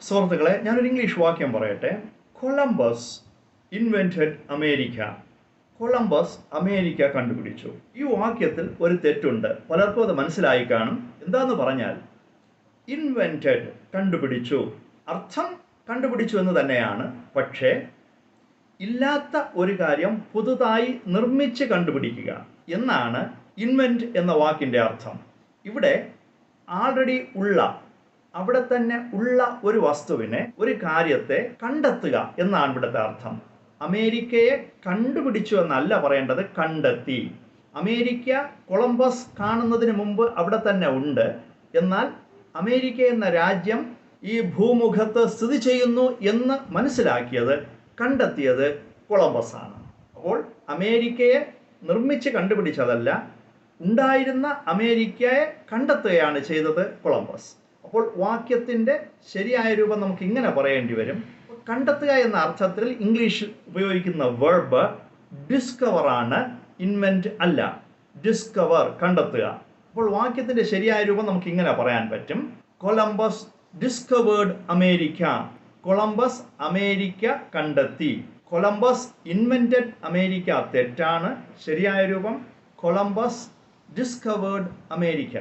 സുഹൃത്തുക്കളെ, ഞാനൊരു ഇംഗ്ലീഷ് വാക്യം പറയട്ടെ. Columbus invented America. Columbus America കണ്ടുപിടിച്ചു. ഈ വാക്യത്തിൽ ഒരു തെറ്റുണ്ട്. പലർക്കും അത് മനസ്സിലായി കാണും. എന്താന്ന് പറഞ്ഞാൽ, ഇൻവെന്റഡ് കണ്ടുപിടിച്ചു, അർത്ഥം കണ്ടുപിടിച്ചു എന്ന് തന്നെയാണ്. പക്ഷേ ഇല്ലാത്ത ഒരു കാര്യം പുതുതായി നിർമ്മിച്ച് കണ്ടുപിടിക്കുക എന്നാണ് ഇൻവെന്റ് എന്ന വാക്കിൻ്റെ അർത്ഥം. ഇവിടെ ആൾറെഡി ഉള്ള, അവിടെ തന്നെ ഉള്ള ഒരു വസ്തുവിനെ, ഒരു കാര്യത്തെ കണ്ടെത്തുക എന്നാണ് ഇവിടുത്തെ അർത്ഥം. അമേരിക്കയെ കണ്ടുപിടിച്ചു എന്നല്ല പറയേണ്ടത്, കണ്ടെത്തി. അമേരിക്ക കൊളംബസ് കാണുന്നതിന് മുമ്പ് അവിടെ തന്നെ ഉണ്ട്. എന്നാൽ അമേരിക്ക എന്ന രാജ്യം ഈ ഭൂമുഖത്ത് സ്ഥിതി ചെയ്യുന്നു എന്ന് മനസ്സിലാക്കിയത്, കണ്ടെത്തിയത് കൊളംബസ് ആണ്. അപ്പോൾ അമേരിക്കയെ നിർമ്മിച്ച് കണ്ടുപിടിച്ചതല്ല, ഉണ്ടായിരുന്ന അമേരിക്കയെ കണ്ടെത്തുകയാണ് ചെയ്തത് കൊളംബസ്. അപ്പോൾ വാക്യത്തിൻ്റെ ശരിയായ രൂപം നമുക്ക് ഇങ്ങനെ പറയേണ്ടി വരും. കണ്ടെത്തുക എന്ന അർത്ഥത്തിൽ ഇംഗ്ലീഷിൽ ഉപയോഗിക്കുന്ന വെർബ് ഡിസ്കവർ ആണ്, ഇൻവെന്റ് അല്ല. ഡിസ്കവർ, കണ്ടെത്തുക. അപ്പോൾ വാക്യത്തിൻ്റെ ശരിയായ രൂപം നമുക്ക് ഇങ്ങനെ പറയാൻ പറ്റും: Columbus discovered America. Columbus America കണ്ടെത്തി. കൊളംബസ് ഇൻവെന്റഡ് അമേരിക്ക തെറ്റാണ്. ശരിയായ രൂപം കൊളംബസ് ഡിസ്കവേർഡ് അമേരിക്ക.